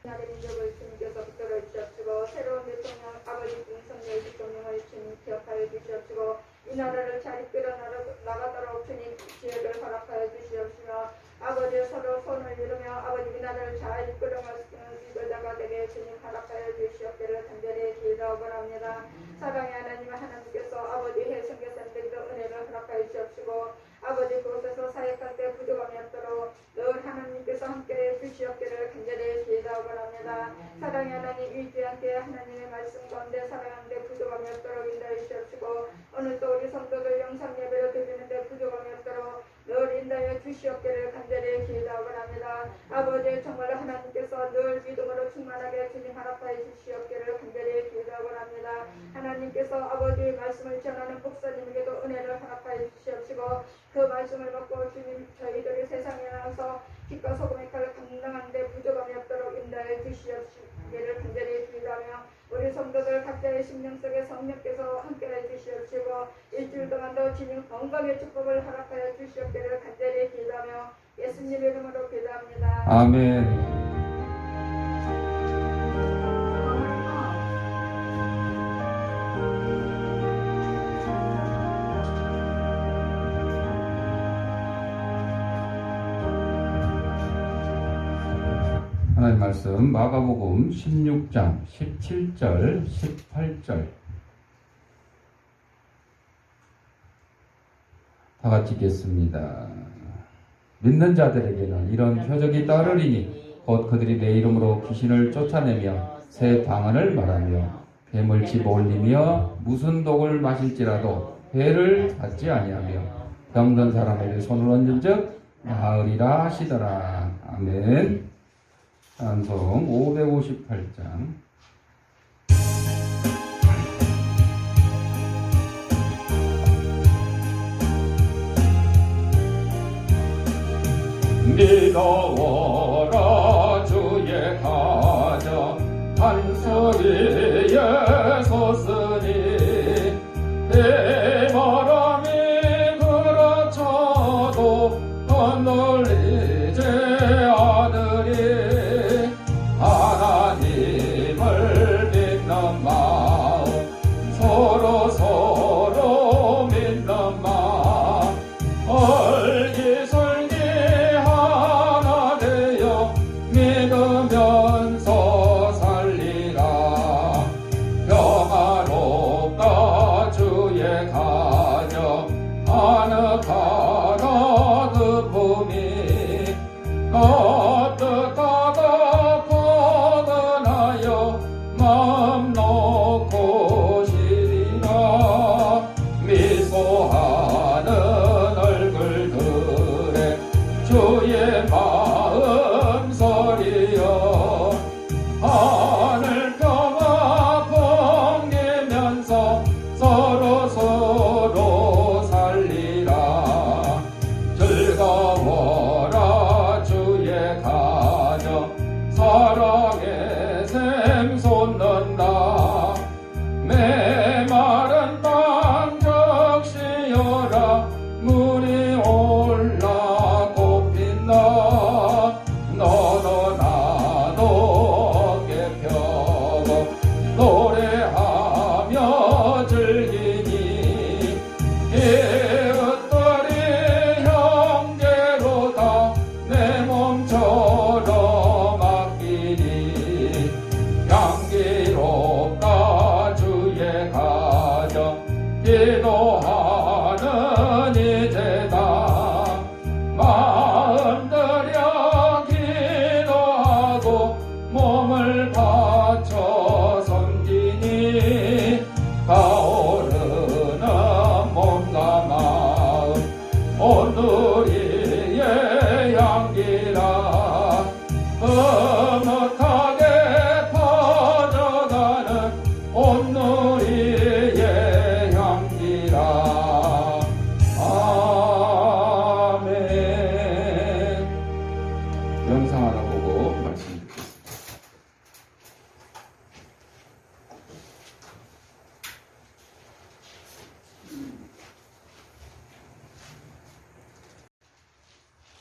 하나님 민족을 주님께서 붙들어 주시옵시고 새로운 대통령 아버지 윤석열 대통령을 주님 기억하여 주시옵시고 이 나라를 잘 이끌어 나가도록 주님 지혜를 허락하여 주시옵시며 아버지 서로 손을 이루며 아버지 이 나라를 잘 이끌어갈 수 있는 지도자가 되게 주님 허락하여 주시옵기를 간절히 기도합니다. 사랑의 하나님께서 아버지 해성교사님들도 은혜를 허락하여 주시옵시고 아버지 그곳에서 사역할 때 부족함이 없도록 늘 하나님께서 함께해 주시옵기를 간절히 기도합니다. 사랑의 하나님 위대한테 하나님의 말씀 가운데 살아가는데 부족함이 없도록 인도해 주시옵시고 오늘도 우리 성도들 영상 예배를 드리는데 부족함이 없도록 늘 인도해 주시옵기를 간절히 기도합니다. 아버지 정말 하나님께서 늘 믿음으로 충만하게 주님 허락하여 주시옵기를 간절히 기도합니다. 하나님께서 아버지의 말씀을 전하는 목사님에게도 은혜를 허락하여 주시옵시고 그 말씀을 받고 주님 저희들이 세상에 나와서 빛과 소금의 칼을 감당하는데 부족함이 없도록 인도해 주시옵기를 간절히 기도하며 우리 성도들 각자의 심령 속에 성령께서 함께해 주시옵시고 일주일 동안도 주님 건강의 축복을 허락하여 주시옵기를 간절히 기도하며 예수님 이름으로 기도합니다. 아멘. 하나님 말씀 마가복음 16장 17절 18절 다 같이 읽겠습니다. 믿는 자들에게는 이런 표적이 따르리니 곧 그들이 내 이름으로 귀신을 쫓아내며 새 방언을 말하며 뱀을 집어올리며 무슨 독을 마실지라도 해를 받지 아니하며 병든 사람에게 손을 얹은즉 나으리라 하시더라. 아멘. 찬송 558장. 믿어오라 주의 가정 한소리에 섰으니 해바람이 그라쳐도 흩날리지 아들이 하나님을 믿는 마음 서로 믿는 마음 얼기설기 하나 되어 믿으면서 살리라. 평화롭다 주의 가정 아늑하다 그 품이 어떡하다 포근하여 마음 놓고 쉬리라. 미소하는 얼굴들에 주의 마음 소리여 하늘 평화 풍기면서 서로 살리라. 즐거워라 주의 가정 사랑의 샘 솟는다. 메마른 땅 적시어라. 물이 올라 꽃핀다. 너도 나도 어깨 펴고 노래하며 즐기니 이웃들이 형제로다 내 몸처럼 아끼니. 향기롭다 주의 가정 기도하는 이제다. 마음 들여 기도하고 몸을 바쳐 섬기니 타오르는 몸과 마음 온누리의 향기라. 흐뭇하게 퍼져가는 온누리의 향기라. 아멘. 영상 하나 보고 말씀 듣겠습니다.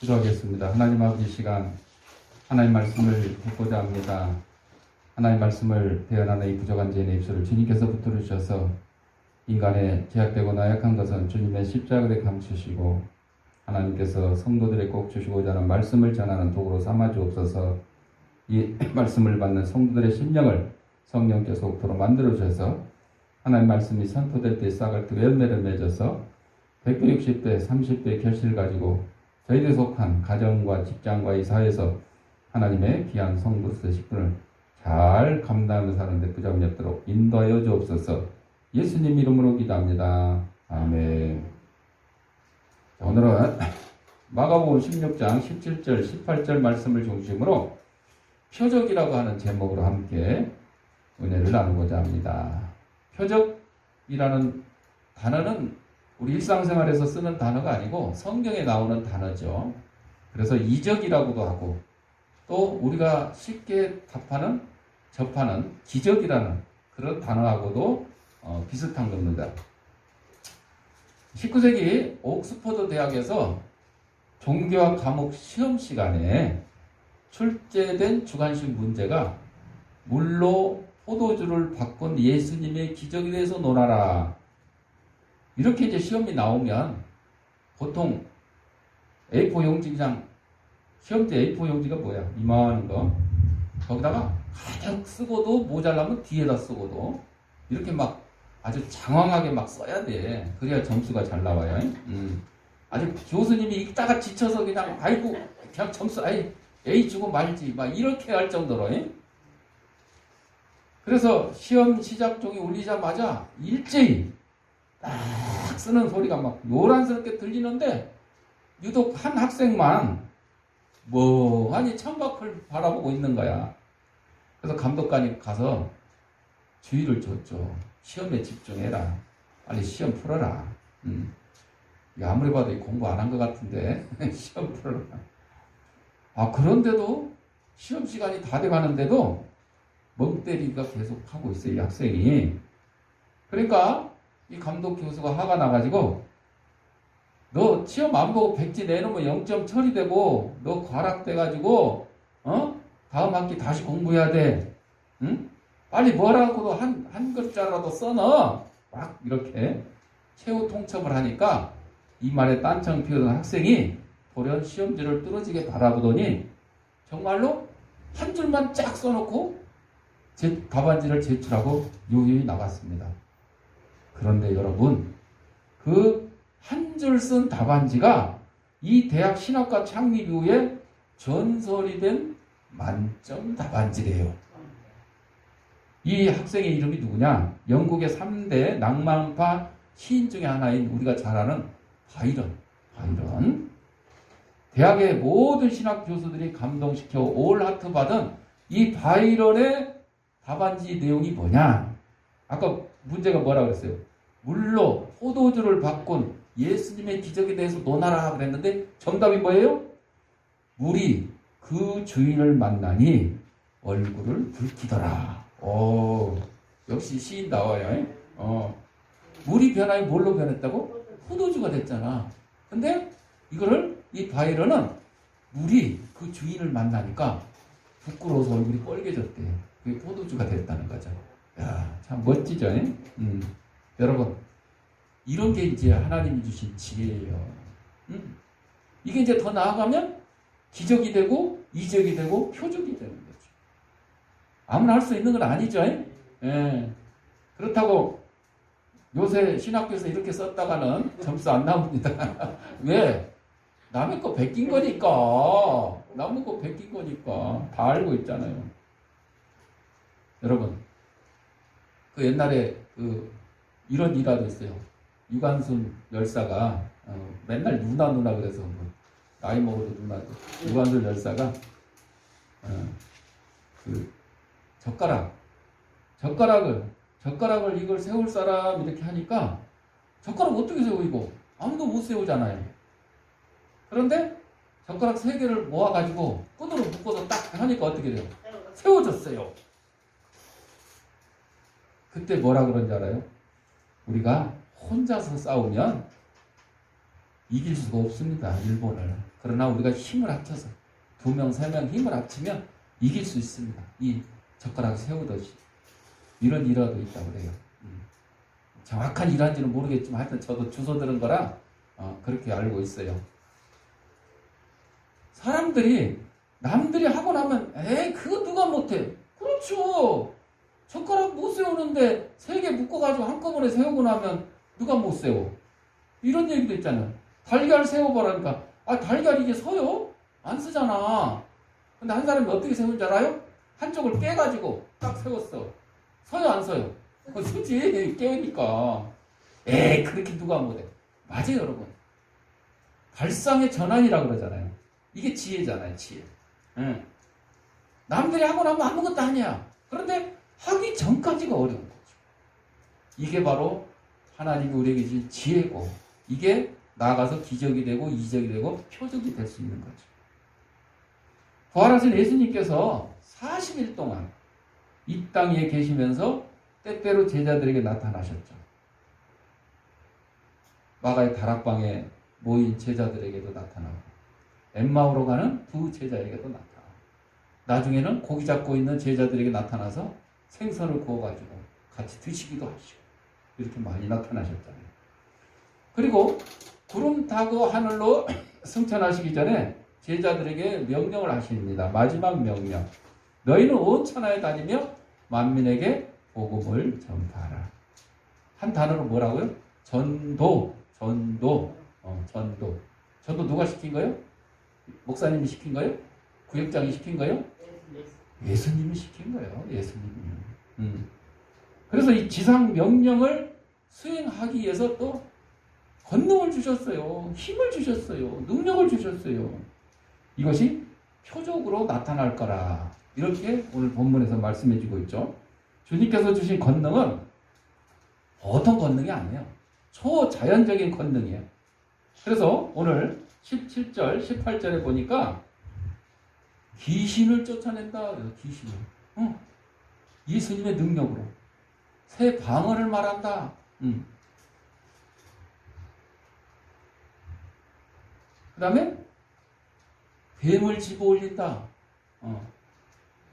기도하겠습니다. 하나님 아버지 시간 하나님 말씀을 듣고자 합니다. 하나님 말씀을 대언하는 이 부족한 죄인의 입술을 주님께서 붙들어 주셔서 인간의 죄악되고 나약한 것은 주님의 십자가에 감추시고 하나님께서 성도들의 꼭 주시고자 하는 말씀을 전하는 도구로 삼아 주옵소서. 이 말씀을 받는 성도들의 심령을 성령께서 옥토로 만들어 주셔서 하나님 말씀이 선포될 때 싹을 뜨고 열매를 맺어서 100배, 60배, 30배 결실을 가지고 저희들이 속한 가정과 직장과 이 사회에서 하나님의 귀한 성도로서의 직분을 잘 감당하며 사는 데 부족함이 없도록 인도하여 주옵소서. 예수님 이름으로 기도합니다. 아멘. 오늘은 마가복음 16장 17절, 18절 말씀을 중심으로 표적이라고 하는 제목으로 함께 은혜를 나누고자 합니다. 표적이라는 단어는 우리 일상생활에서 쓰는 단어가 아니고 성경에 나오는 단어죠. 그래서 이적이라고도 하고 또 우리가 쉽게 접하는 기적이라는 그런 단어하고도 비슷한 겁니다. 19세기 옥스퍼드 대학에서 종교학 과목 시험 시간에 출제된 주관식 문제가 물로 포도주를 바꾼 예수님의 기적에 대해서 논하라. 이렇게 이제 시험이 나오면 보통 A4 용지 그냥 시험지 A4 용지가 뭐야? 이만한 거. 거기다가 가득 쓰고도 모자라면 뒤에다 쓰고도 이렇게 막 아주 장황하게 막 써야 돼. 그래야 점수가 잘 나와요. 아주 교수님이 읽다가 지쳐서 그냥 아이고 그냥 점수 A 주고 말지 막 이렇게 할 정도로. 그래서 시험 시작 종이 울리자마자 일제히 딱 쓰는 소리가 막 요란스럽게 들리는데 유독 한 학생만 멍하니 창밖을 바라보고 있는 거야. 그래서 감독관이 가서 주의를 줬죠. 시험에 집중해라. 빨리 시험 풀어라. 아무리 봐도 공부 안 한 것 같은데 시험 풀어라. 그런데도 시험 시간이 다 돼가는데도 멍 때리기가 계속 하고 있어요. 이 학생이. 그러니까 이 감독 교수가 화가 나가지고 너 시험 안 보고 백지 내놓으면 0점 처리되고 너 과락돼가지고 다음 학기 다시 공부해야 돼. 응? 빨리 뭐라고도 한 글자라도 써넣어. 막 이렇게 최후 통첩을 하니까 이 말에 딴청 피우던 학생이 돌연 시험지를 뚫어지게 바라보더니 정말로 한 줄만 쫙 써놓고 답안지를 제출하고 유유히 나갔습니다. 그런데 여러분, 그 한 줄 쓴 답안지가 이 대학 신학과 창립 이후에 전설이 된 만점 답안지래요. 이 학생의 이름이 누구냐? 영국의 3대 낭만파 시인 중에 하나인 우리가 잘 아는 바이런. 대학의 모든 신학 교수들이 감동시켜 올 하트 받은 이 바이런의 답안지 내용이 뭐냐? 아까 문제가 뭐라고 그랬어요? 물로 포도주를 바꾼 예수님의 기적에 대해서 논하라 그랬는데 정답이 뭐예요? 물이 그 주인을 만나니 얼굴을 붉히더라. 역시 시인 나와요. 물이 변하여 뭘로 변했다고? 포도주가 됐잖아. 근데 이거를 이 바이런은 물이 그 주인을 만나니까 부끄러워서 얼굴이 빨개졌대. 그게 포도주가 됐다는 거죠. 야, 참 멋지죠? 여러분, 이런 게 이제 하나님이 주신 지혜예요. 이게 이제 더 나아가면 기적이 되고 이적이 되고 표적이 되는 거죠. 아무나 할 수 있는 건 아니죠. 그렇다고 요새 신학교에서 이렇게 썼다가는 점수 안 나옵니다. 왜? 남의 거 베낀 거니까. 남의 거 베낀 거니까. 다 알고 있잖아요. 여러분, 그 옛날에 이런 일화도 있어요. 유관순 열사가 맨날 누나 그래서 나이 먹어도 누나. 유관순 열사가 그 젓가락을 이걸 세울 사람 이렇게 하니까 젓가락 어떻게 세워 이거? 아무도 못 세우잖아요. 그런데 젓가락 3개를 모아가지고 끈으로 묶어서 딱 하니까 어떻게 돼요? 세워졌어요. 그때 뭐라 그런지 알아요? 우리가 혼자서 싸우면 이길 수가 없습니다. 일본을. 그러나 우리가 힘을 합쳐서 두 명, 세 명 힘을 합치면 이길 수 있습니다. 이 젓가락 세우듯이. 이런 일화도 있다고 그래요. 정확한 일화인지는 모르겠지만 하여튼 저도 주워 들은 거라 그렇게 알고 있어요. 사람들이 남들이 하고 나면 에이 그거 누가 못해. 그렇죠. 젓가락 못 세우는데 세 개 묶어가지고 한꺼번에 세우고 나면 누가 못 세워. 이런 얘기도 있잖아요. 달걀 세워보라니까 달걀 이게 서요? 안 쓰잖아. 근데 한 사람이 어떻게 세우는지 알아요? 한쪽을 깨가지고 딱 세웠어. 서요 안 서요? 쓰지. 깨우니까. 에이 그렇게 누가 못해. 맞아요 여러분. 발상의 전환이라고 그러잖아요. 이게 지혜잖아요 지혜. 응. 남들이 하고 나면 아무것도 아니야. 그런데 하기 전까지가 어려운 거죠. 이게 바로 하나님이 우리에게 주신 지혜고 이게 나아가서 기적이 되고 이적이 되고 표적이 될 수 있는 거죠. 부활하신 예수님께서 40일 동안 이 땅 위에 계시면서 때때로 제자들에게 나타나셨죠. 마가의 다락방에 모인 제자들에게도 나타나고 엠마오로 가는 두 제자에게도 나타나고 나중에는 고기 잡고 있는 제자들에게 나타나서 생선을 구워가지고 같이 드시기도 하시고 이렇게 많이 나타나셨잖아요. 그리고 구름 타고 하늘로 승천하시기 전에 제자들에게 명령을 하십니다. 마지막 명령. 너희는 온 천하에 다니며 만민에게 복음을 전파하라. 한 단어로 뭐라고요? 전도. 전도 누가 시킨 거예요? 목사님이 시킨 거예요? 구역장이 시킨 거예요? 예수님이 시킨 거예요. 예수님이. 그래서 이 지상 명령을 수행하기 위해서 또 권능을 주셨어요. 힘을 주셨어요. 능력을 주셨어요. 이것이 표적으로 나타날 거라. 이렇게 오늘 본문에서 말씀해 주고 있죠. 주님께서 주신 권능은 보통 권능이 아니에요. 초자연적인 권능이에요. 그래서 오늘 17절, 18절에 보니까 귀신을 쫓아낸다. 귀신을. 예수님의 능력으로. 새 방언을 말한다. 그 다음에 뱀을 집어 올린다.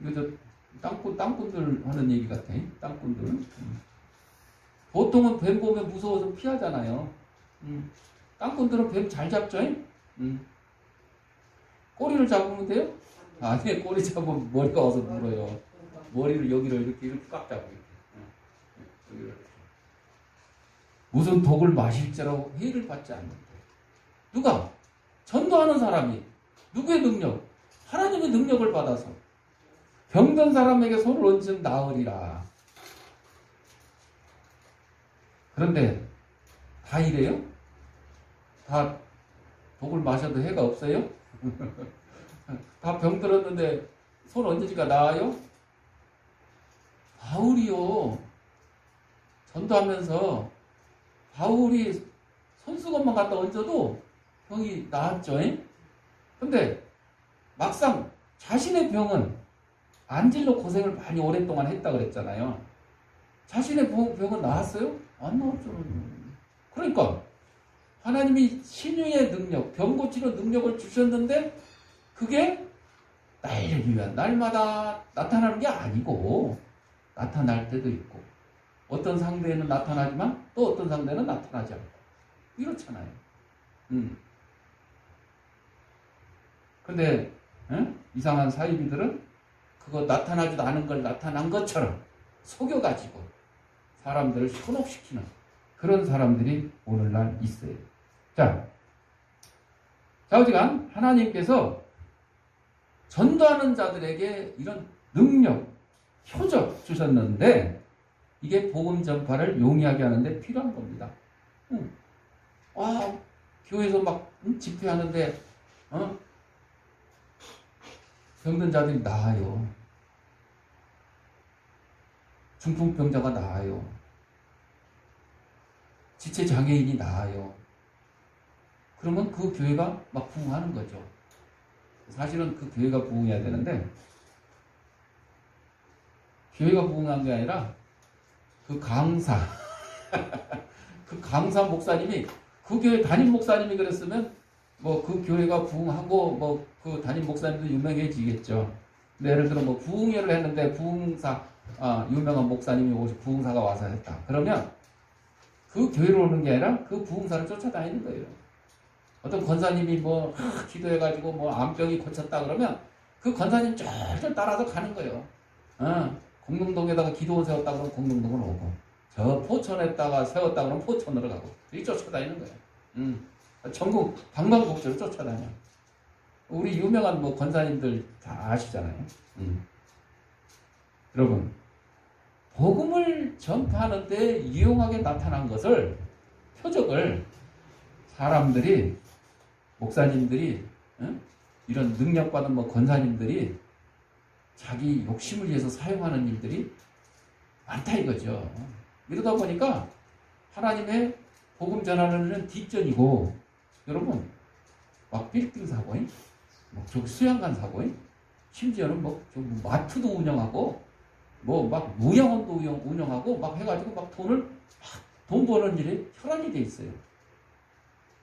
이거 땅꾼들 하는 얘기 같아. 땅꾼들. 보통은 뱀 보면 무서워서 피하잖아요. 땅꾼들은 뱀 잘 잡죠? 꼬리를 잡으면 돼요? 아니, 꼬리 잡으면 머리가 와서 물어요. 머리를 여기를 이렇게 꽉 잡고. 무슨 독을 마실지라고 회의를 받지 않는데. 누가? 전도하는 사람이. 누구의 능력? 하나님의 능력을 받아서. 병든 사람에게 손을 얹으면 나으리라. 그런데 다 이래요? 다 독을 마셔도 해가 없어요? 다 병들었는데 손 얹으니까 나아요? 바울이요. 전도하면서 바울이 손수건만 갖다 얹어도 병이 나았죠. 근데 막상 자신의 병은 안질로 고생을 많이 오랫동안 했다 그랬잖아요. 자신의 병은 나았어요? 안 나았죠. 그러니까 하나님이 신유의 능력, 병 고치는 능력을 주셨는데 그게 나를 위한 날마다 나타나는 게 아니고 나타날 때도 있고 어떤 상대에는 나타나지만 또 어떤 상대는 나타나지 않고 이렇잖아요. 근데 이상한 사이비들은 그거 나타나지도 않은 걸 나타난 것처럼 속여가지고 사람들을 현혹시키는 그런 사람들이 오늘날 있어요. 자, 좌우지간 하나님께서 전도하는 자들에게 이런 능력, 표적 주셨는데 이게 복음 전파를 용이하게 하는데 필요한 겁니다. 교회에서 막 집회하는데 병든 자들이 나아요. 중풍병자가 나아요. 지체장애인이 나아요. 그러면 그 교회가 막 부흥하는 거죠. 사실은 그 교회가 부흥해야 되는데 교회가 부흥한 게 아니라 그 강사 그 강사 목사님이 그 교회 담임 목사님이 그랬으면 뭐 그 교회가 부흥하고 뭐 그 담임 목사님도 유명해지겠죠. 근데 예를 들어 뭐 부흥회를 했는데 유명한 목사님이 오셔 부흥사가 와서 했다. 그러면 그 교회로 오는 게 아니라 그 부흥사를 쫓아다니는 거예요. 어떤 권사님이 뭐 기도해가지고 뭐 암병이 고쳤다 그러면 그 권사님 쫄쫄 따라서 가는 거예요. 공릉동에다가 기도원 세웠다 그러면 공릉동으로 오고, 저 포천에다가 세웠다 그러면 포천으로 가고, 이렇게 쫓아다니는 거예요. 전국 방방곡곡으로 쫓아다녀. 우리 유명한 뭐 권사님들 다 아시잖아요. 여러분, 복음을 전파하는데 유용하게 나타난 것을, 표적을 사람들이, 목사님들이, 이런 능력받은 뭐 권사님들이 자기 욕심을 위해서 사용하는 일들이 많다 이거죠. 이러다 보니까 하나님의 복음 전하는 뒷전이고, 여러분, 막 빌딩 사고, 막 수양관 사고, 심지어는 뭐 마트도 운영하고, 뭐 막 무양원도 운영하고, 막 해가지고 막 돈 버는 일에 혈안이 돼 있어요.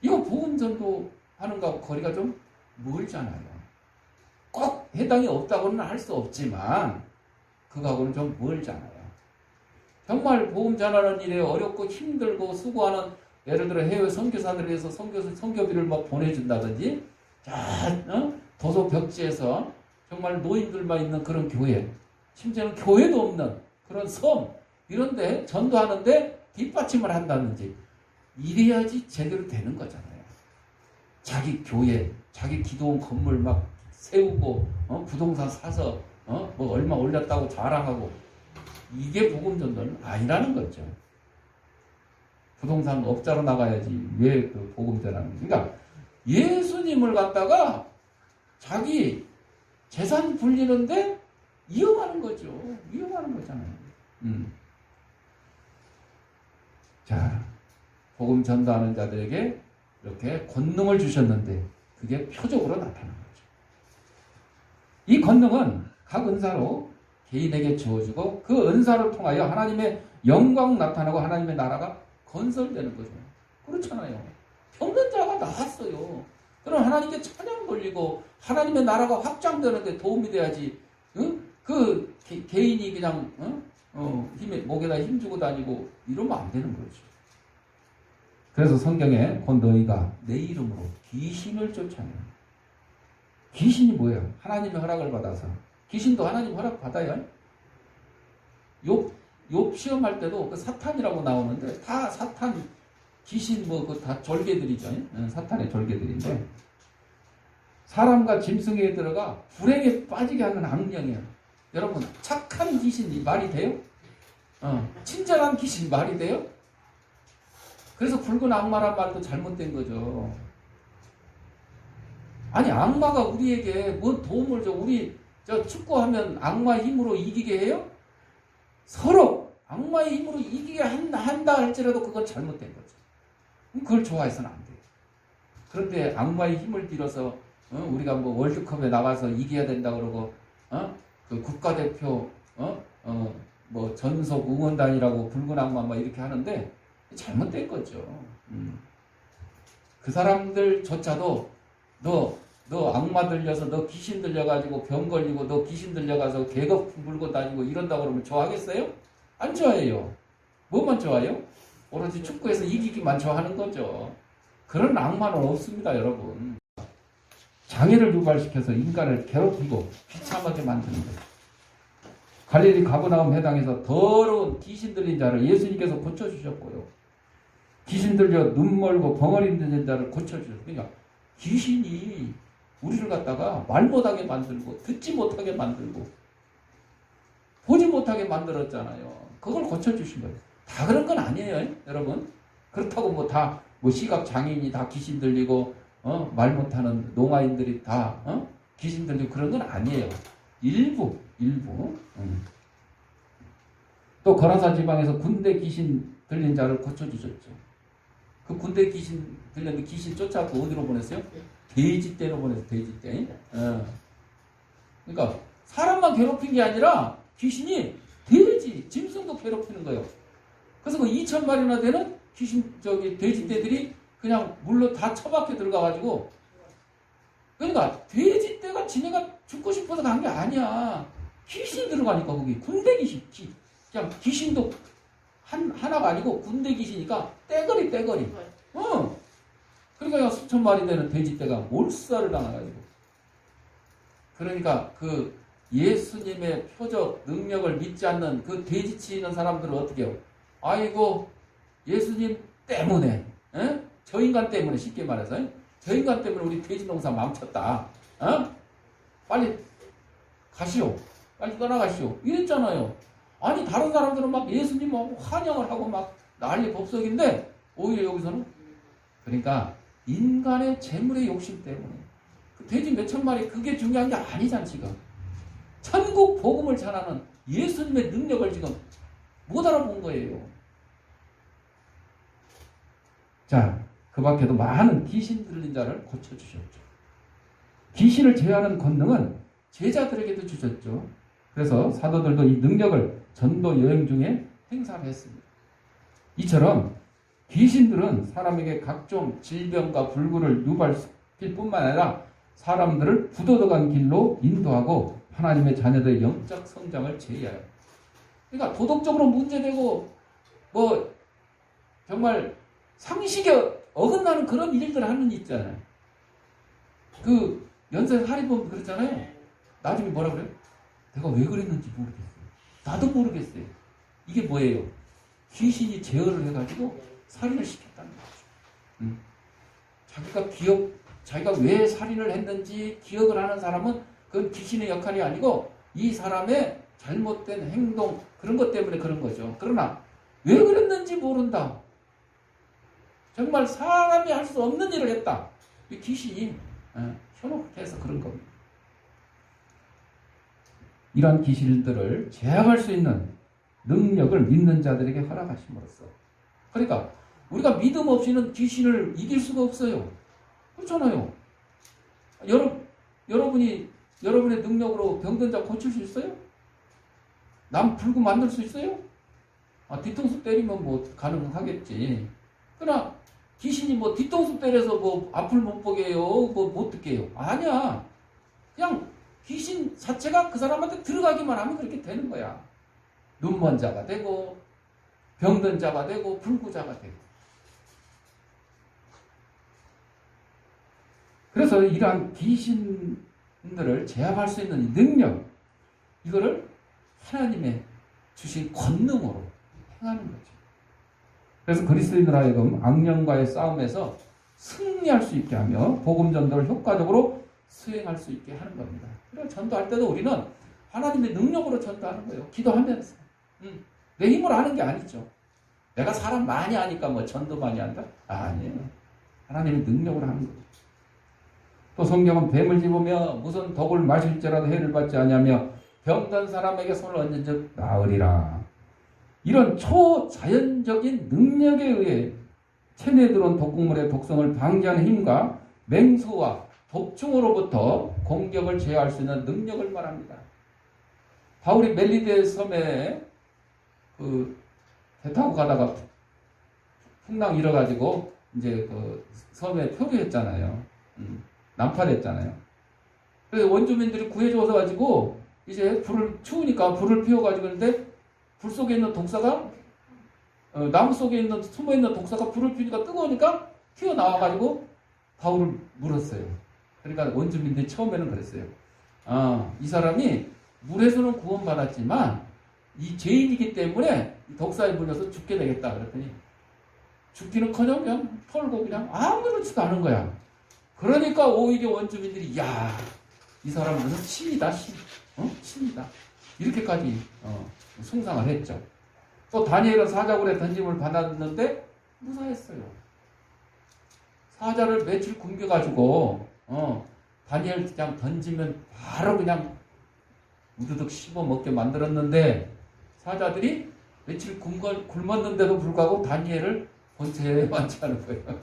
이거 복음 전도 하는 거하고 거리가 좀 멀잖아요. 꼭 해당이 없다고는 할 수 없지만 그거하고는 좀 멀잖아요. 정말 복음 전하는 일에 어렵고 힘들고 수고하는, 예를 들어 해외 선교사들을 위해서 선교비를 막 보내준다든지, 도서 벽지에서 정말 노인들만 있는 그런 교회, 심지어는 교회도 없는 그런 섬, 이런데 전도하는데 뒷받침을 한다든지, 이래야지 제대로 되는 거잖아요. 자기 교회, 자기 기도원 건물 막 세우고, 부동산 사서, 뭐 얼마 올렸다고 자랑하고, 이게 복음 전도는 아니라는 거죠. 부동산 업자로 나가야지 왜 그 복음 전하는 거예요. 그러니까 예수님을 갖다가 자기 재산 불리는데 이용하는 거죠. 이용하는 거잖아요. 자, 복음 전도하는 자들에게 이렇게 권능을 주셨는데 그게 표적으로 나타난 거죠. 이 권능은 각 은사로 개인에게 주어지고, 그 은사를 통하여 하나님의 영광 나타나고 하나님의 나라가 건설되는 거죠. 그렇잖아요. 병든 자가 나았어요. 그럼 하나님께 찬양 돌리고 하나님의 나라가 확장되는데 도움이 돼야지. 그 개인이 그냥 목에다 힘주고 다니고 이러면 안 되는 거죠. 그래서 성경에 곧 너희가 내 이름으로 귀신을 쫓아내. 귀신이 뭐예요? 하나님의 허락을 받아서. 귀신도 하나님 허락 받아요. 욥 시험할 때도 그 사탄이라고 나오는데 다 사탄, 귀신 뭐 그 다 졸개들이죠. 사탄의 졸개들인데, 사람과 짐승에 들어가 불행에 빠지게 하는 악령이에요. 여러분, 착한 귀신이 말이 돼요? 친절한 귀신 말이 돼요? 그래서 붉은 악마란 말도 잘못된 거죠. 아니, 악마가 우리에게 뭔 도움을 줘? 우리 축구하면 악마의 힘으로 이기게 해요? 서로 악마의 힘으로 이기게 한다 할지라도 그건 잘못된 거죠. 그걸 좋아해서는 안 돼요. 그런데 악마의 힘을 빌어서 우리가 뭐 월드컵에 나가서 이겨야 된다 그러고, 그 국가대표 뭐 전속 응원단이라고 붉은 악마 막 이렇게 하는데 잘못된 거죠. 그 사람들조차도 너 악마 들려서, 너 귀신 들려가지고 병 걸리고, 너 귀신 들려가서 개겁 물고 다니고 이런다 그러면 좋아하겠어요? 안 좋아해요. 뭐만 좋아해요? 오로지 축구에서 이기기만 좋아하는 거죠. 그런 악마는 없습니다, 여러분. 장애를 유발시켜서 인간을 괴롭히고 비참하게 만드는 거예요. 갈릴리 가버나움 해당에서 더러운 귀신 들린 자를 예수님께서 고쳐주셨고요. 귀신 들려 눈 멀고 벙어리 있는 자를 고쳐주셨어요. 그러니까 귀신이 우리를 갖다가 말 못하게 만들고, 듣지 못하게 만들고, 보지 못하게 만들었잖아요. 그걸 고쳐주신 거예요. 다 그런 건 아니에요, 여러분. 그렇다고 뭐 시각 장애인이 다 귀신 들리고, 말 못하는 농아인들이 다, 귀신 들리고 그런 건 아니에요. 일부. 또 거라사 지방에서 군대 귀신 들린 자를 고쳐주셨죠. 그 군대 귀신 들렸는데 귀신 쫓아갖고 어디로 보냈어요? 돼지떼로 보냈어요, 돼지떼. 그러니까 사람만 괴롭힌 게 아니라 귀신이 돼지, 짐승도 괴롭히는 거예요. 그래서 그 2,000마리나 되는 돼지떼들이 그냥 물로 다 처박혀 들어가가지고 그러니까 돼지떼가 지네가 죽고 싶어서 간 게 아니야. 귀신 들어가니까 거기 군대 귀신. 그냥 귀신도 하나가 아니고 군대 귀신이니까 떼거리. 그러니까 수천 마리 되는 돼지떼가 몰살을 당해가지고. 그러니까 그 예수님의 표적 능력을 믿지 않는 그 돼지치는 사람들은 어떻게 해요? 아이고 예수님 때문에 저 인간 때문에 쉽게 말해서 저 인간 때문에 우리 돼지 농사 망쳤다. 빨리 가시오. 빨리 떠나가시오. 이랬잖아요. 아니 다른 사람들은 막 예수님 막 환영을 하고 막 난리 법석인데 오히려 여기서는 그러니까 인간의 재물의 욕심 때문에 그 돼지 몇천 마리 그게 중요한 게 아니잖아 지금. 천국 복음을 전하는 예수님의 능력을 지금 못 알아본 거예요. 자, 그 밖에도 많은 귀신 들린 자를 고쳐주셨죠. 귀신을 제어하는 권능은 제자들에게도 주셨죠. 그래서 사도들도 이 능력을 전도 여행 중에 행사를 했습니다. 이처럼 귀신들은 사람에게 각종 질병과 불구를 유발시킬 뿐만 아니라 사람들을 부도덕한 길로 인도하고 하나님의 자녀들의 영적 성장을 제의해요. 그러니까 도덕적으로 문제되고 뭐 정말 상식에 어긋나는 그런 일들 하는 일 있잖아요. 그 연쇄 살인범 그랬잖아요. 나중에 뭐라 그래요? 내가 왜 그랬는지 모르겠어요. 나도 모르겠어요. 이게 뭐예요? 귀신이 제어를 해가지고 살인을 시켰다는 거죠. 자기가 왜 살인을 했는지 기억을 하는 사람은 그건 귀신의 역할이 아니고 이 사람의 잘못된 행동 그런 것 때문에 그런 거죠. 그러나 왜 그랬는지 모른다. 정말 사람이 할 수 없는 일을 했다. 이 귀신이 현혹해서 그런 겁니다. 이러한 귀신들을 제압할 수 있는 능력을 믿는 자들에게 허락하심으로써 그러니까 우리가 믿음 없이는 귀신을 이길 수가 없어요. 그렇잖아요. 여러분이 여러분의 능력으로 병든 자 고칠 수 있어요? 남 불구 만들 수 있어요? 뒤통수 때리면 뭐 가능하겠지. 그러나 귀신이 뭐 뒤통수 때려서 뭐 앞을 못 보게 해요? 뭐 못 듣게 해요? 아니야. 그냥 귀신 자체가 그 사람한테 들어가기만 하면 그렇게 되는 거야. 눈먼 자가 되고 병든 자가 되고 불구자가 되고. 그래서 이러한 귀신들을 제압할 수 있는 능력 이거를 하나님의 주신 권능으로 행하는 거죠. 그래서 그리스도인들 하여금 악령과의 싸움에서 승리할 수 있게 하며 복음 전도를 효과적으로 수행할 수 있게 하는 겁니다. 그래서 전도할 때도 우리는 하나님의 능력으로 전도하는 거예요. 기도하면서. 내 힘으로 하는 게 아니죠. 내가 사람 많이 하니까 뭐 전도 많이 한다? 아니에요. 하나님의 능력으로 하는 거예요. 또 성경은 뱀을 집으며 무슨 독을 마실지라도 해를 받지 아니하며 병든 사람에게 손을 얹은 즉 나으리라. 이런 초자연적인 능력에 의해 체내에 들어온 독극물의 독성을 방지하는 힘과 맹수와 독충으로부터 공격을 제어할 수 있는 능력을 말합니다. 바울이 멜리데 섬에 배 타고 가다가 풍랑 일어가지고 이제 그 섬에 표류했잖아요. 난파됐잖아요. 그래서 원주민들이 구해줘서 가지고 이제 추우니까 불을 피워가지고 있는데 불 속에 있는 독사가 나무 속에 숨어 있는 독사가 불을 피우니까 뜨거우니까 튀어나와가지고 바울을 물었어요. 그러니까 원주민들이 처음에는 그랬어요. 이 사람이 물에서는 구원받았지만 이 죄인이기 때문에 독사에 물려서 죽게 되겠다 그랬더니 죽기는커녕 그냥 털고 그냥 아무렇지도 않은 거야. 그러니까 오히려 원주민들이 이 사람은 신이다 신. 신이다. 이렇게까지 숭상을 했죠. 또 다니엘은 사자굴에 던짐을 받았는데 무사했어요. 사자를 며칠 굶겨가지고 다니엘 그냥 던지면 바로 그냥 우두둑 씹어 먹게 만들었는데 사자들이 며칠 굶었는데도 불구하고 다니엘을 본체에 완치하는 거예요.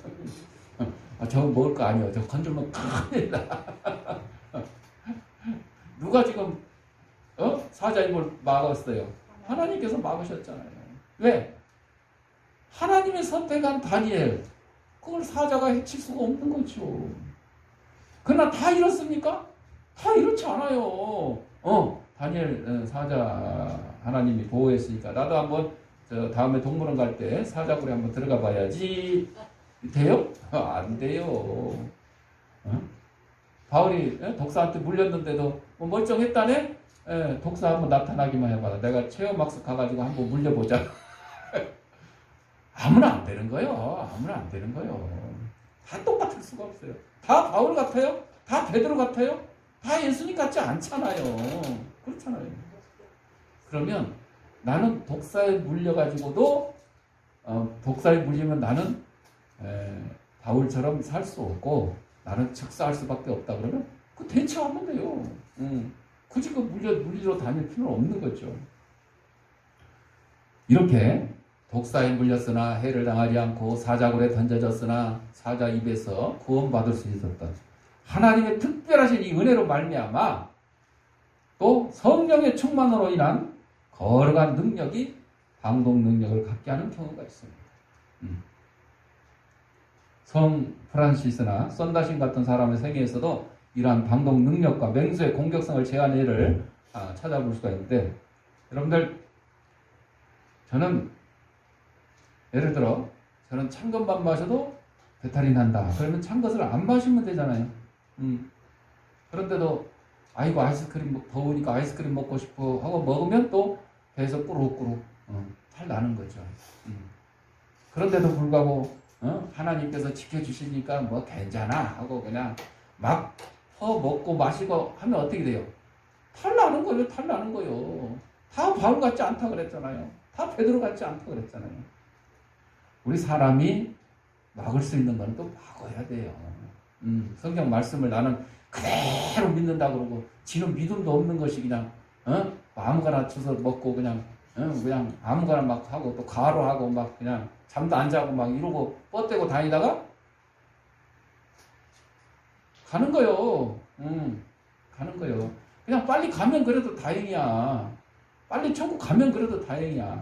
저거 먹을 거 아니에요. 저거 건들면 큰일 나. 누가 지금 사자 입을 막았어요? 하나님께서 막으셨잖아요. 왜? 하나님의 선택한 다니엘 그걸 사자가 해칠 수가 없는 거죠. 그러나 다 이렇습니까? 다 이렇지 않아요. 다니엘 사자 하나님이 보호했으니까 나도 한번 저 다음에 동물원 갈 때 사자굴에 한번 들어가 봐야지. 돼요? 안 돼요. 바울이 독사한테 물렸는데도 뭐 멀쩡했다네? 독사 한번 나타나기만 해봐. 내가 체험학습 가가지고 한번 물려보자. 아무나 안 되는 거예요. 아무나 안 되는 거예요. 다 똑같을 수가 없어요. 다 바울 같아요? 다 베드로 같아요? 다 예수님 같지 않잖아요. 그렇잖아요. 그러면 나는 독사에 물려가지고도 독사에 물리면 나는 바울처럼 살 수 없고 나는 즉사할 수밖에 없다 그러면 그 대처하면 돼요. 굳이 그 물리러 다닐 필요는 없는 거죠. 이렇게 독사에 물렸으나 해를 당하지 않고 사자굴에 던져졌으나 사자 입에서 구원받을 수 있었던 하나님의 특별하신 이 은혜로 말미암아 또 성령의 충만으로 인한 거룩한 능력이 방독 능력을 갖게 하는 경우가 있습니다. 성 프란시스나 썬다신 같은 사람의 생애에서도 이러한 방독 능력과 맹수의 공격성을 제한 예를 찾아볼 수가 있는데, 여러분들, 저는 예를 들어 저는 찬 것만 마셔도 배탈이 난다. 그러면 찬 것을 안 마시면 되잖아요. 그런데도 아이고 아이스크림 더우니까 아이스크림 먹고 싶어 하고 먹으면 또 배에서 꾸룩꾸룩 탈 나는 거죠. 그런데도 불구하고 하나님께서 지켜주시니까 뭐 괜찮아 하고 그냥 막 먹고 마시고 하면 어떻게 돼요? 탈 나는 거예요. 탈 나는 거예요. 다 바울 같지 않다 그랬잖아요. 다 베드로 같지 않다 그랬잖아요. 우리 사람이 막을 수 있는 건 또 막아야 돼요. 성경 말씀을 나는 그대로 믿는다 그러고 지는 믿음도 없는 것이 그냥 아무거나 주워 먹고 그냥 아무거나 막 하고 또 과로하고 막 그냥 잠도 안 자고 막 이러고 뻗대고 다니다가 가는 거요. 가는 거요. 그냥 빨리 가면 그래도 다행이야. 빨리 천국 가면 그래도 다행이야.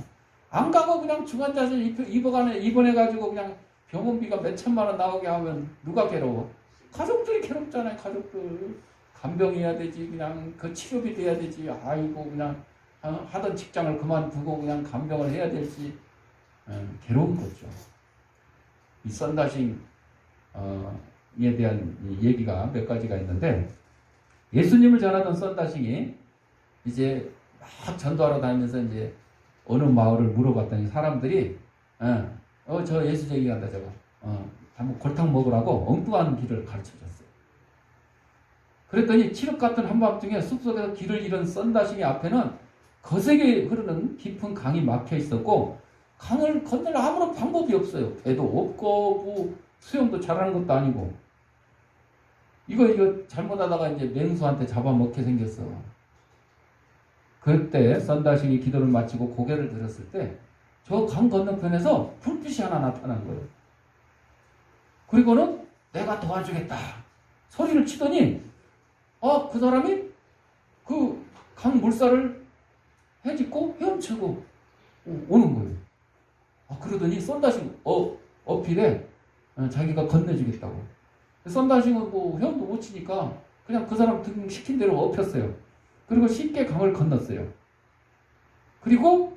안 가고 그냥 중환자실 입원해가지고 그냥 병원비가 몇 천만 원 나오게 하면 누가 괴로워? 가족들이 괴롭잖아요. 가족들. 간병해야 되지. 그냥 그 치료비 돼야 되지. 아이고 그냥 하던 직장을 그만두고 그냥 간병을 해야 될지. 괴로운 거죠. 이 썬다싱에 대한 얘기가 몇 가지가 있는데, 예수님을 전하던 썬다싱이 이제 막 전도하러 다니면서 이제 어느 마을을 물어봤더니 사람들이 저 예수 얘기한다 저거 한번 골탕 먹으라고 엉뚱한 길을 가르쳐줬어요. 그랬더니 칠흑 같은 한밤중에 숲속에서 길을 잃은 썬다싱이 앞에는 거세게 흐르는 깊은 강이 막혀 있었고 강을 건널 아무런 방법이 없어요. 배도 없고 뭐 수영도 잘하는 것도 아니고 이거 잘못하다가 이제 맹수한테 잡아먹게 생겼어. 그때 썬다싱이 기도를 마치고 고개를 들었을 때 저 강 건너편에서 불빛이 하나 나타난 거예요. 그리고는 내가 도와주겠다 소리를 치더니 그 사람이 그 강 물살을 헤집고 헤엄치고 오는 거예요. 그러더니 썬다싱 어필에 자기가 건네주겠다고. 썬다싱은 뭐 헤엄도 못 치니까 그냥 그 사람 등 시킨 대로 엎혔어요. 그리고 쉽게 강을 건넜어요. 그리고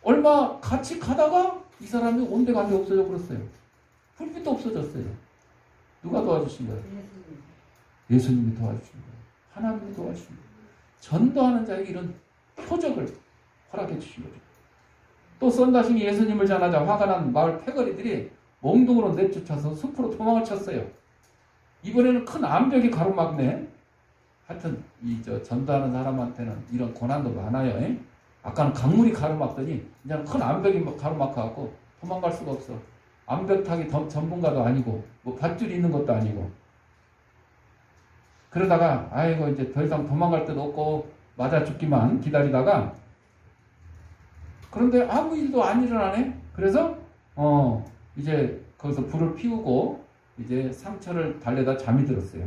얼마 같이 가다가 이 사람이 온데간데 없어져 버렸어요. 불빛도 없어졌어요. 누가 도와주신 거예요? 예수님이 도와주신 거예요. 하나님이 도와주신 거예요. 전도하는 자에게 이런 표적을 허락해 주신 거죠. 또 썬다싱이 예수님을 전하자 화가 난 마을 패거리들이 몽둥으로 내쫓아서 숲으로 도망을 쳤어요. 이번에는 큰 암벽이 가로막네. 하여튼 전도하는 사람한테는 이런 고난도 많아요. 아까는 강물이 가로막더니 이제는 큰 암벽이 가로막혀갖고 도망갈 수가 없어. 암벽 타기 전문가도 아니고 뭐 밧줄이 있는 것도 아니고. 그러다가 아이고 이제 더 이상 도망갈 데도 없고 맞아 죽기만 기다리다가 그런데 아무 일도 안 일어나네. 그래서 이제 거기서 불을 피우고 이제 상처를 달래다 잠이 들었어요.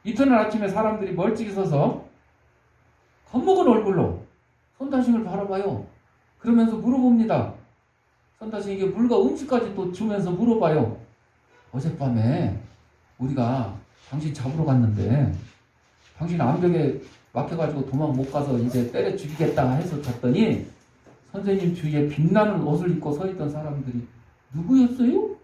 이튿날 아침에 사람들이 멀찍이 서서 겁먹은 얼굴로 썬다싱을 바라봐요. 그러면서 물어봅니다. 썬다싱에게 물과 음식까지 또 주면서 물어봐요. 어젯밤에 우리가 당신 잡으러 갔는데 당신 암벽에 막혀가지고 도망 못 가서 이제 때려 죽이겠다 해서 갔더니 선생님 주위에 빛나는 옷을 입고 서 있던 사람들이 누구였어요?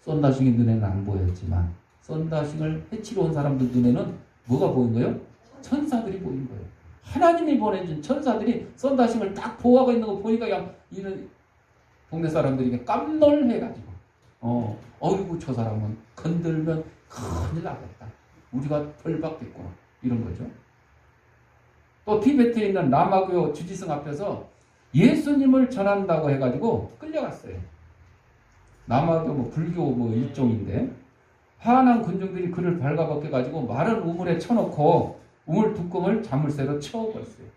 썬다싱의 눈에는 안 보였지만 썬다싱을 해치러 온 사람들 눈에는 뭐가 보인 거예요? 천사들이 보인 거예요. 하나님이 보내준 천사들이 썬다싱을 딱 보호하고 있는 거 보니까 그냥 이런 동네 사람들이 깜놀해가지고 어이구 저 사람은 건들면 큰일 나겠다. 우리가 벌 받겠구나. 이런 거죠. 또 티베트에 있는 라마교 주지승 앞에서 예수님을 전한다고 해가지고 끌려갔어요. 라마교 뭐 불교 뭐 일종인데 화난 군중들이 그를 발가벗겨가지고 마른 우물에 쳐놓고 우물 뚜껑을 자물쇠로 채워버렸어요.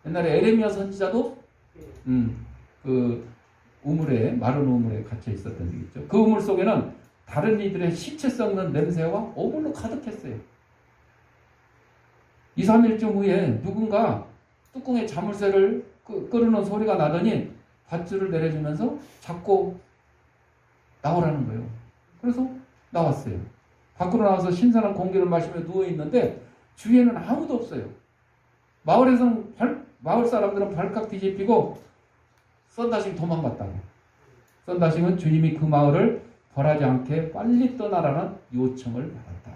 옛날에 에레미야 선지자도 그 우물에 마른 우물에 갇혀 있었던 적이 있죠. 그 우물 속에는 다른 이들의 시체 썩는 냄새와 오물로 가득했어요. 2, 3일쯤 후에 누군가 뚜껑에 자물쇠를 끄르는 소리가 나더니 밧줄을 내려주면서 잡고 나오라는 거예요. 그래서 나왔어요. 밖으로 나와서 신선한 공기를 마시며 누워있는데 주위에는 아무도 없어요. 마을에서는 마을 사람들은 발칵 뒤집히고 썬다싱 도망갔다고. 썬다싱은 주님이 그 마을을 벌하지 않게 빨리 떠나라는 요청을 받았다.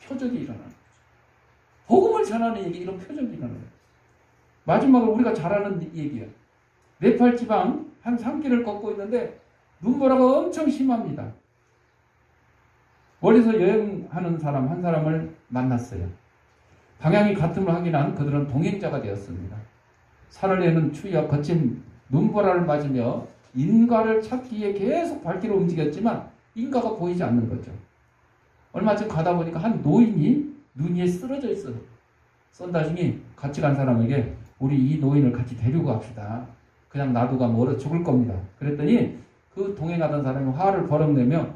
표적이 일어나는 거죠. 복음을 전하는 얘기, 이런 표적이 일어나는 거예요. 마지막으로 우리가 잘 아는 얘기예요. 네팔 지방 한 산길을 걷고 있는데 눈보라가 엄청 심합니다. 멀리서 여행하는 사람 한 사람을 만났어요. 방향이 같음을 확인한 그들은 동행자가 되었습니다. 살을 내는 추위와 거친 눈보라를 맞으며 인가를 찾기 위해 계속 발길을 움직였지만 인가가 보이지 않는 거죠. 얼마 전 가다 보니까 한 노인이 눈 위에 쓰러져 있어요. 썬다싱이 같이 간 사람에게 우리 이 노인을 같이 데리고 갑시다. 그냥 놔두가면 얼어 죽을 겁니다. 그랬더니 그 동행하던 사람이 화를 버럭내며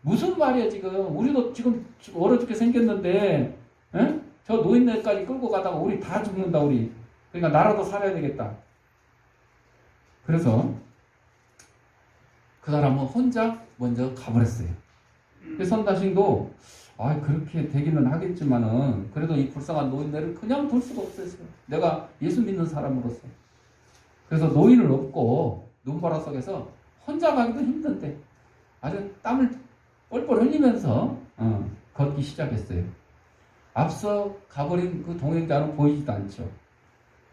무슨 말이야 지금. 우리도 지금 얼어 죽게 생겼는데 에? 저 노인네까지 끌고 가다가 우리 다 죽는다 우리. 그러니까 나라도 살아야 되겠다. 그래서 그 사람은 혼자 먼저 가버렸어요. 썬다싱도 그렇게 되기는 하겠지만은 그래도 이 불쌍한 노인네를 그냥 둘 수가 없었어요. 내가 예수 믿는 사람으로서. 그래서 노인을 업고 눈보라 속에서 혼자 가기도 힘든데 아주 땀을 뻘뻘 흘리면서 걷기 시작했어요. 앞서 가버린 그 동행자는 보이지도 않죠.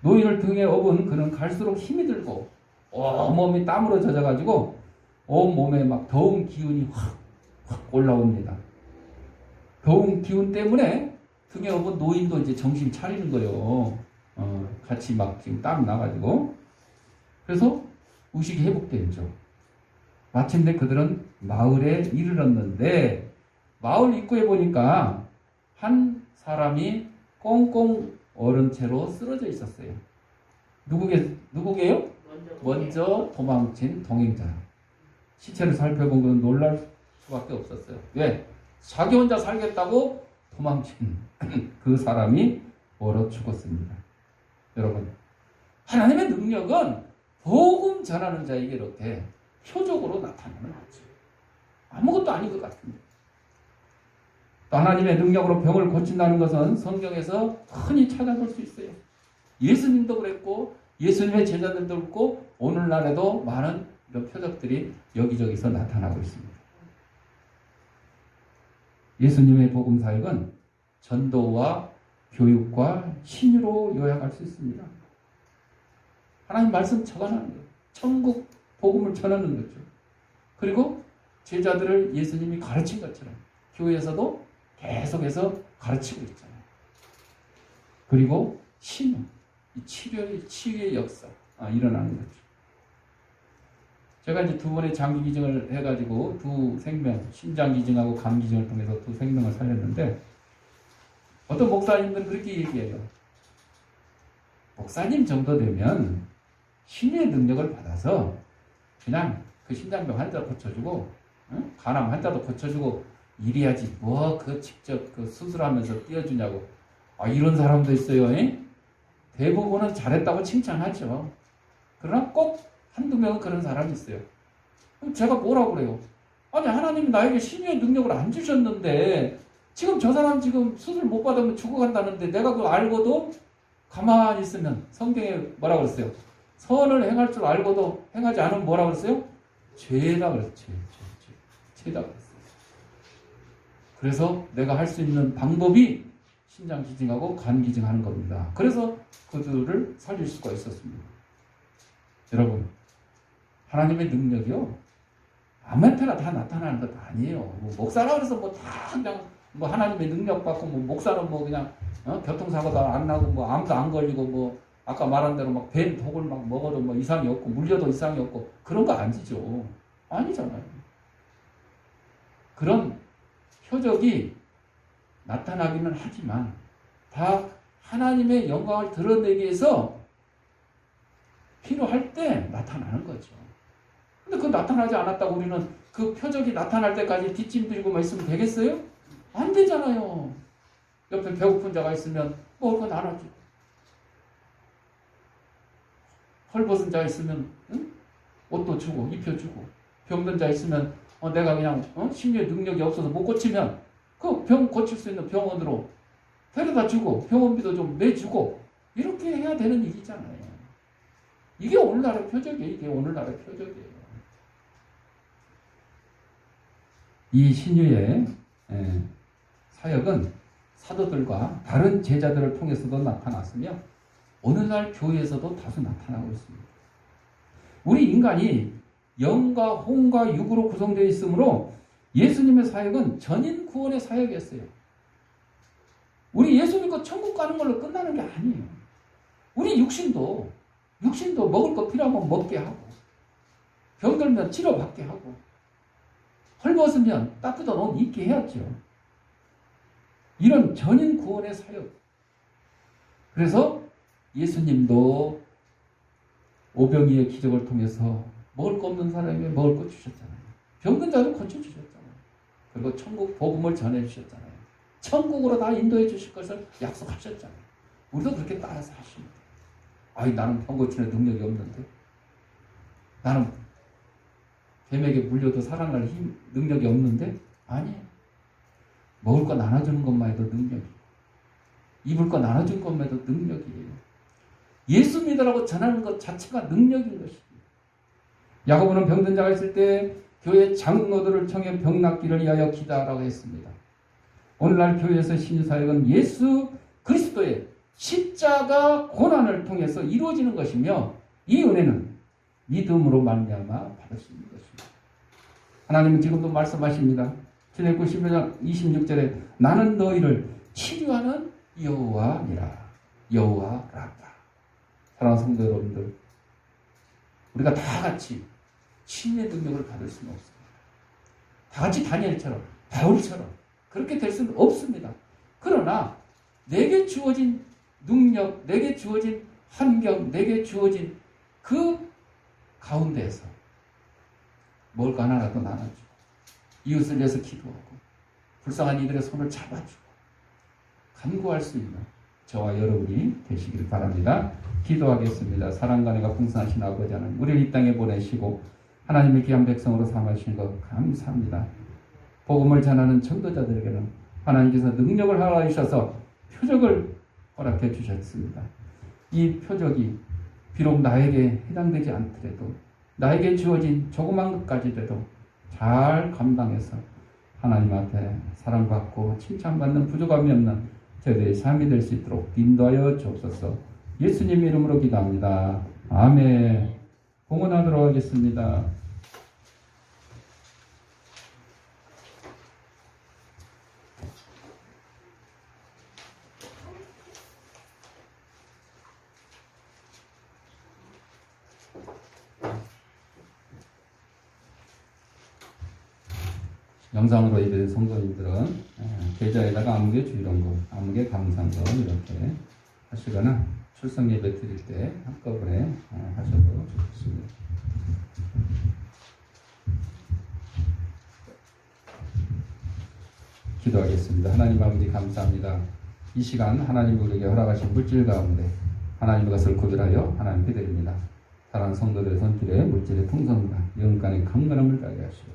노인을 등에 업은 그는 갈수록 힘이 들고 온몸이 땀으로 젖어가지고 온몸에 막 더운 기운이 확 올라옵니다. 더운 기운 때문에 등에 업은 노인도 이제 정신 차리는 거예요. 같이 막 지금 땀 나가지고. 그래서 의식이 회복되죠. 마침내 그들은 마을에 이르렀는데 마을 입구에 보니까 한 사람이 꽁꽁 얼은 채로 쓰러져 있었어요. 누구게요? 먼저 도망친 동행자. 시체를 살펴본 그는 놀랄 수밖에 없었어요. 왜? 자기 혼자 살겠다고 도망친 그 사람이 얼어 죽었습니다. 여러분, 하나님의 능력은 복음 전하는 자에게 이렇게 표적으로 나타나는 거죠. 아무것도 아닌 것 같은데. 또 하나님의 능력으로 병을 고친다는 것은 성경에서 흔히 찾아볼 수 있어요. 예수님도 그랬고 예수님의 제자들도 그랬고 오늘날에도 많은 이런 표적들이 여기저기서 나타나고 있습니다. 예수님의 복음 사역은 전도와 교육과 신유로 요약할 수 있습니다. 하나님 말씀 전하는 거예요. 천국 복음을 전하는 거죠. 그리고 제자들을 예수님이 가르친 것처럼 교회에서도 계속해서 가르치고 있잖아요. 그리고 신유, 치유의 역사 일어나는 거죠. 제가 이제 두 번의 장기 기증을 해가지고 두 생명, 신장 기증하고 간 기증을 통해서 두 생명을 살렸는데 어떤 목사님들은 그렇게 얘기해요. 목사님 정도 되면 신의 능력을 받아서 그냥 그 신장병 환자 고쳐주고 간암 환자도 고쳐주고 이래야지 뭐 그 직접 그 수술하면서 띄워주냐고. 이런 사람도 있어요. 대부분은 잘했다고 칭찬하죠. 그러나 꼭 한두 명은 그런 사람이 있어요. 그럼 제가 뭐라고 그래요? 아니 하나님이 나에게 신유의 능력을 안 주셨는데 지금 저 사람 지금 수술 못 받으면 죽어간다는데 내가 그거 알고도 가만히 있으면 성경에 뭐라 그랬어요? 선을 행할 줄 알고도 행하지 않으면 뭐라 그랬어요? 죄다 그랬어요. 죄다 그랬어요. 그래서 내가 할 수 있는 방법이 신장 기증하고 간 기증하는 겁니다. 그래서 그들을 살릴 수가 있었습니다. 여러분, 하나님의 능력이요 아무한테나 다 나타나는 것 아니에요. 뭐 목사라 그래서 뭐 다 그냥 뭐 하나님의 능력 받고 뭐 목사는 뭐 그냥 교통사고도 안 나고 뭐 암도 안 걸리고 뭐 아까 말한 대로 막 뱀 독을 막 먹어도 뭐 이상이 없고 물려도 이상이 없고 그런 거 아니죠. 아니잖아요. 그런 표적이 나타나기는 하지만 다 하나님의 영광을 드러내기 위해서 필요할 때 나타나는 거죠. 근데 그 나타나지 않았다고 우리는 그 표적이 나타날 때까지 뒷짐들고만 있으면 되겠어요? 안 되잖아요. 옆에 배고픈 자가 있으면 먹을 거 나눠주고 헐벗은 자 있으면 옷도 주고 입혀주고 병든 자 있으면 내가 그냥 심리의 능력이 없어서 못 고치면 그 병 고칠 수 있는 병원으로 데려다 주고 병원비도 좀 내주고 이렇게 해야 되는 일이잖아요. 이게 오늘날의 표적이에요. 이게 오늘날의 표적이에요. 이 신유의 사역은 사도들과 다른 제자들을 통해서도 나타났으며 오늘날 교회에서도 다수 나타나고 있습니다. 우리 인간이 영과 혼과 육으로 구성되어 있으므로 예수님의 사역은 전인 구원의 사역이었어요. 우리 예수 믿고 천국 가는 걸로 끝나는 게 아니에요. 우리 육신도 먹을 거 필요하면 먹게 하고 병들면 치료받게 하고 헐벗으면 따뜻한 옷 입게 해야죠. 이런 전인 구원의 사역. 그래서 예수님도 오병이의 기적을 통해서 먹을 거 없는 사람에게 먹을 거 주셨잖아요. 병든 자도 고쳐주셨잖아요. 그리고 천국 복음을 전해주셨잖아요. 천국으로 다 인도해 주실 것을 약속하셨잖아요. 우리도 그렇게 따라서 하십니다. 아이 나는 병 고치는 능력이 없는데 나는 뱀에게 물려도 살아날 능력이 없는데 아니에요. 먹을 거 나눠주는 것만 해도 능력이에요. 입을 거 나눠주는 것만 해도 능력이에요. 예수 믿으라고 전하는 것 자체가 능력인 것입니다. 야고보는 병든 자가 있을 때 교회 장로들을 청해 병 낫기를 위하여 기도하라고 했습니다. 오늘날 교회에서 신유사역은 예수 그리스도의 십자가 고난을 통해서 이루어지는 것이며 이 은혜는 믿음으로 말미암아 받을 수 있는 것입니다. 하나님은 지금도 말씀하십니다. 출애굽 11장 26절에 나는 너희를 치료하는 여호와니라. 여호와 라파. 사랑하는 성도 여러분들, 우리가 다 같이 치유의 능력을 받을 수는 없습니다. 다 같이 다니엘처럼 바울처럼 그렇게 될 수는 없습니다. 그러나 내게 주어진 능력, 내게 주어진 환경, 내게 주어진 그 가운데에서 먹을 거 하나라도 나눠주고 이웃을 위해서 기도하고 불쌍한 이들의 손을 잡아주고 간구할 수 있는 저와 여러분이 되시길 바랍니다. 기도하겠습니다. 사랑과 은혜가 풍성하신 아버지 하나님, 우리를 이 땅에 보내시고 하나님의 귀한 백성으로 삼으신 것 감사합니다. 복음을 전하는 전도자들에게는 하나님께서 능력을 허락하셔서 표적을 허락해 주셨습니다. 이 표적이 비록 나에게 해당되지 않더라도 나에게 주어진 조그만 것까지라도 잘 감당해서 하나님 앞에 사랑받고 칭찬받는 부족함이 없는 저희들의 삶이 될 수 있도록 인도하여 주옵소서. 예수님 이름으로 기도합니다. 아멘. 봉헌하도록 하겠습니다. 영상으로 예배된 성도님들은 계좌에다가 아무개 주일원금, 아무개 감상금 이렇게 하시거나 출석 예배 드릴 때 한꺼번에 하셔도 좋겠습니다. 기도하겠습니다. 하나님 아버지 감사합니다. 이 시간 하나님 우리에게 허락하신 물질 가운데 하나님의 것을 구별하여 하나님께 드립니다. 사랑하는 성도들의 손길에 물질의 풍성과 영간의 강건함을 가게 하시고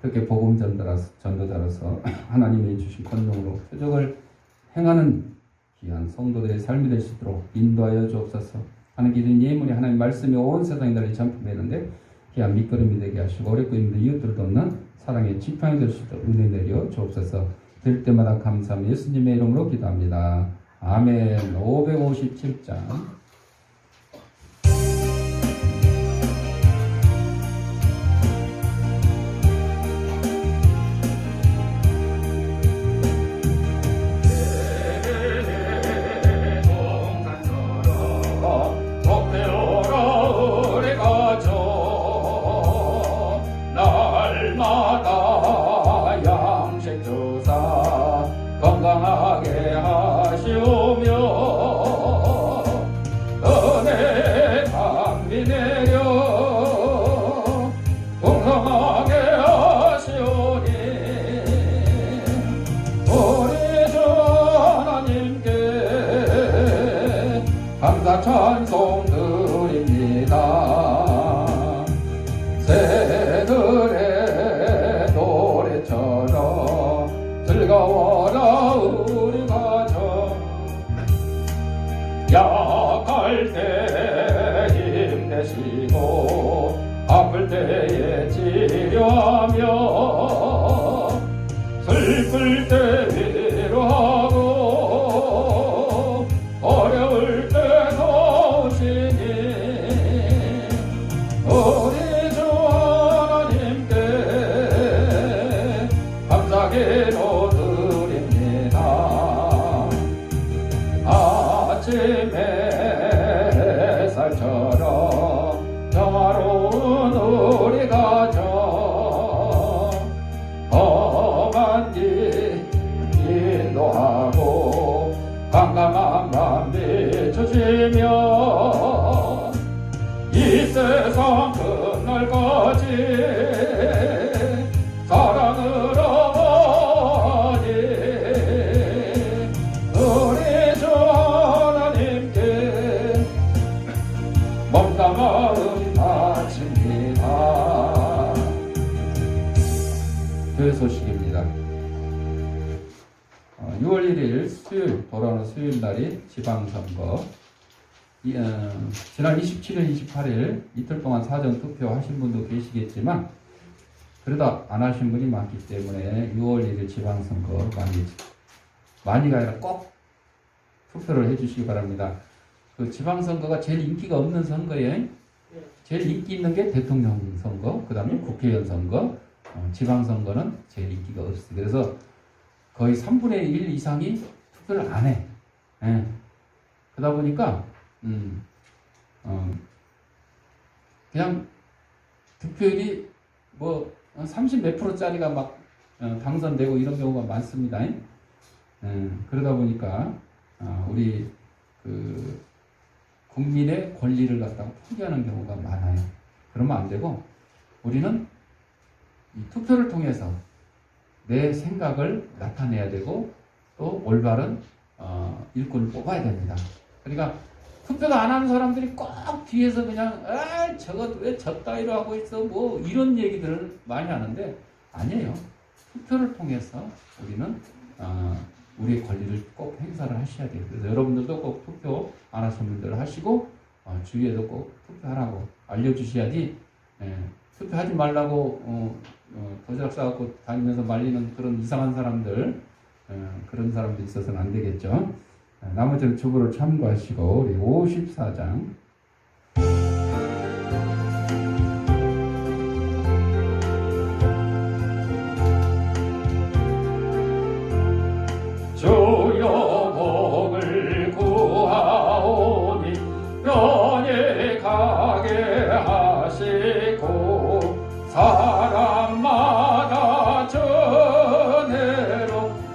그렇게 복음 전도자로서 하나님이 주신 권능으로 표적을 행하는 귀한 성도들의 삶이 될 수 있도록 인도하여 주옵소서. 하는 기준 예물이 하나님 말씀이 온 세상에 널리 전파되는데 귀한 밑거름이 되게 하시고 어렵고 힘든 이웃들을 돕는 사랑의 지팡이 될 수 있도록 은혜 내려 주옵소서. 될 때마다 감사하며 예수님의 이름으로 기도합니다. 아멘. 557장. 건강하게 하시오며 은혜 담비 내려 풍성하게 하시오니 우리 주 하나님께 감사 찬송 드립니다. 새들의 노래처럼 즐거워라 우리 가정. 약할 때 힘내시고 아플 때에 치료하며 슬플 때 위로하고 어려울 때 도우시니 우리 주 하나님께 감사기로 아침에 햇살처럼 평화로운 우리 가정 험한 길 인도하고 깜깜한 밤 비추시며 이 세상 끝날까지 사랑으로 마음 바칩니다. 교회 소식입니다. 6월 1일 수요일, 돌아오는 수요일 날이 지방선거. 지난 27일, 28일 이틀 동안 사전 투표 하신 분도 계시겠지만 그래도 안 하신 분이 많기 때문에 6월 1일 지방선거 많이가 아니라 꼭 투표를 해주시기 바랍니다. 그 지방선거가 제일 인기가 없는 선거예요. 제일 인기 있는 게 대통령 선거, 그 다음에 국회의원 선거, 지방선거는 제일 인기가 없어요. 그래서 거의 3분의 1 이상이 투표를 안 해. 예. 그러다 보니까 그냥 득표율이 뭐 30 몇 프로짜리가 막 당선되고 이런 경우가 많습니다. 그러다 보니까 우리 그 국민의 권리를 갖다가 포기하는 경우가 많아요. 그러면 안 되고 우리는 이 투표를 통해서 내 생각을 나타내야 되고 또 올바른 일꾼을 뽑아야 됩니다. 그러니까 투표도 안 하는 사람들이 꼭 뒤에서 그냥 저거 왜 저 따위로 하고 있어 뭐 이런 얘기들을 많이 하는데 아니에요. 투표를 통해서 우리는 우리의 권리를 꼭 행사를 하셔야 돼요. 그래서 여러분들도 꼭 투표 안 하신 분들 하시고 주위에도 꼭 투표하라고 알려주셔야지 투표하지 말라고 도시락 싸갖고 다니면서 말리는 그런 이상한 사람들 그런 사람들 있어서는 안 되겠죠. 나머지는 주부를 참고하시고 우리 54장 주여 복을 구하오니 편히 가게 하시고 사람마다 전해로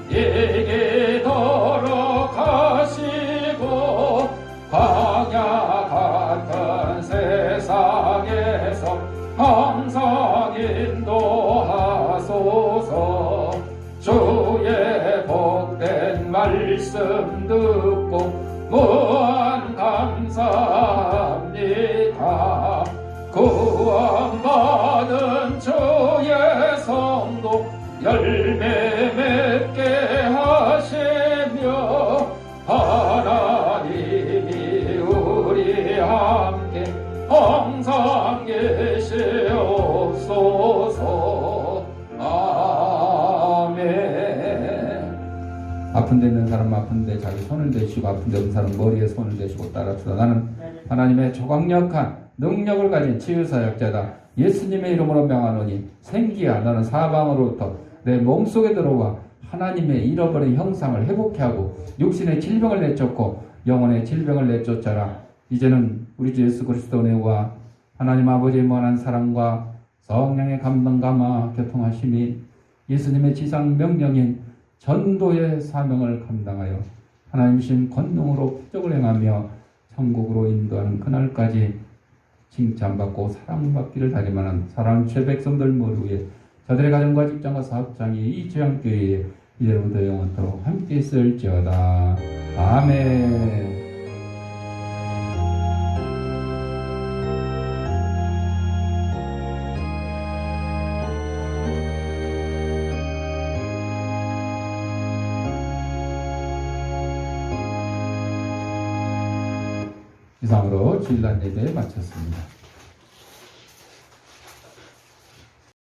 이기도록 하시고 광야 같은 세상에서 항상 인도하소서. 주의 복된 말씀 듣고 무한 감사합니다. 구원받은 주의 성 사람 아픈데 자기 손을 대시고 아픈데 없는 사람 머리에 손을 대시고 따라주다. 나는 하나님의 조강력한 능력을 가진 치유사역자다. 예수님의 이름으로 명하노니 생기야 너는 사방으로부터 내 몸속에 들어와 하나님의 잃어버린 형상을 회복해 하고 육신의 질병을 내쫓고 영혼의 질병을 내쫓아라. 이제는 우리 주 예수 그리스도 내와 하나님 아버지의 무한한 사랑과 성령의 감동 감화 교통하심이 예수님의 지상 명령인 전도의 사명을 감당하여 하나님이신 권능으로 표적을 행하며 천국으로 인도하는 그날까지 칭찬받고 사랑받기를 다짐하는 사랑하는 죄 백성들 머리 위에 저들의 가정과 직장과 사업장이 이 지향교회에 이제부터 영원토록 함께 있을지어다. 아멘. 이상으로 주일날 예배 마쳤습니다.